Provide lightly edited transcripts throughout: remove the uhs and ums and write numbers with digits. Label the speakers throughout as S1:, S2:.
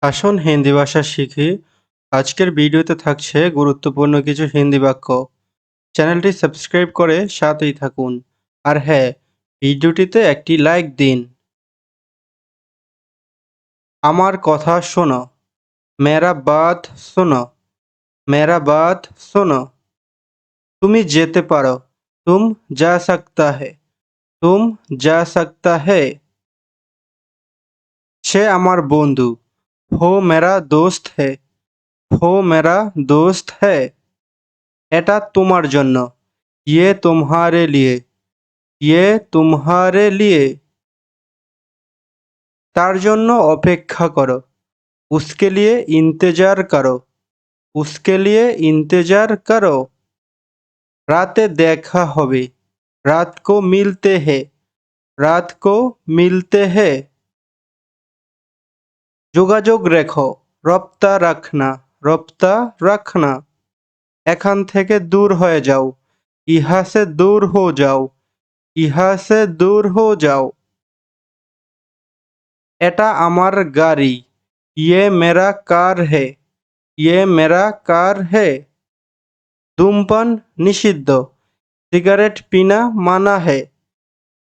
S1: আসুন হিন্দি ভাষা শিখি। আজকের ভিডিওতে থাকছে গুরুত্বপূর্ণ কিছু হিন্দি বাক্য। চ্যানেলটি সাবস্ক্রাইব করে সাথেই থাকুন। আর হ্যাঁ, ভিডিওটিতে একটি লাইক দিন। আমার কথা শোনো। মেরা বাত শোনো। মেরা বাত শোনো। তুমি যেতে পারো। তুম যা সকতা হে। তুম যা সকতা হে। সে আমার বন্ধু। वो मेरा दोस्त है। वो मेरा दोस्त है। এটা তোমার জন্য। ये तुम्हारे लिए। ये तुम्हारे लिए। তার জন্য অপেক্ষা করো। उसके लिए इंतजार करो। उसके लिए इंतजार करो। রাতে দেখা হবে। रात को मिलते हैं। रात को मिलते हैं। যোগাযোগ রেখো। রপ্তা রাখনা। রপ্তা রাখনা। এখান থেকে দূর হয়ে যাও। ইহা সে দূর হো যাও। ইহা সে দূর হো যাও। এটা আমার গাড়ি। ये मेरा कार है। ये मेरा कार है। ধূমপান নিষিদ্ধ। সিগারেট পিনা মানা है।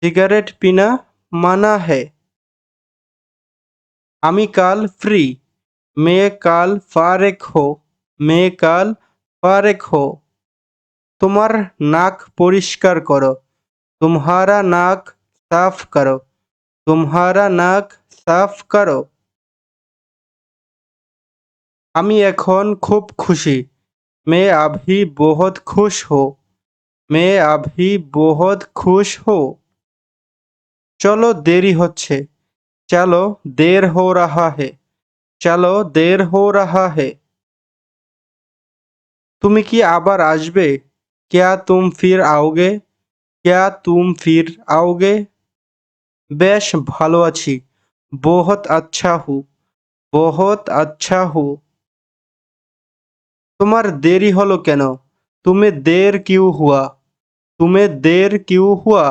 S1: সিগারেট পিনা মানা है। আমি কাল ফ্রি। मैं কাল ফারেক हो। मैं কাল ফারেক हो। তোমার নাক পরিষ্কার করো। तुम्हारा नाक साफ करो। तुम्हारा नाक साफ करो। আমি এখন খুব খুশি। मैं अभी बहुत खुश हूँ। मैं अभी बहुत खुश हूँ। চলো দেরি হচ্ছে। चलो देर हो रहा है। चलो देर हो रहा है। তুমি কি আবার আসবে? क्या तुम फिर आओगे? क्या तुम फिर आओगे? বেশ ভালো আছি। बहुत अच्छा हूँ। बहुत अच्छा हूँ। তোমার দেরি হলো কেন? तुम्हें देर क्यों हुआ? तुम्हें देर क्यों हुआ?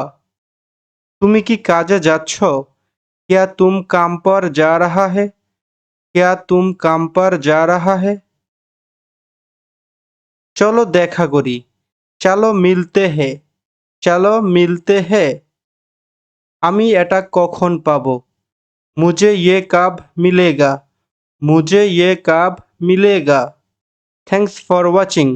S1: তুমি কি কাজে যাচ্ছ? क्या तुम काम पर जा रहा है? क्या तुम काम पर जा रहा है? চলো দেখা করি। চলো মিলতে হে। চলো মিলতে হে। আমি এটা কখন পাবো? मुझे ये कब मिलेगा? मुझे ये कब मिलेगा? Thanks for watching.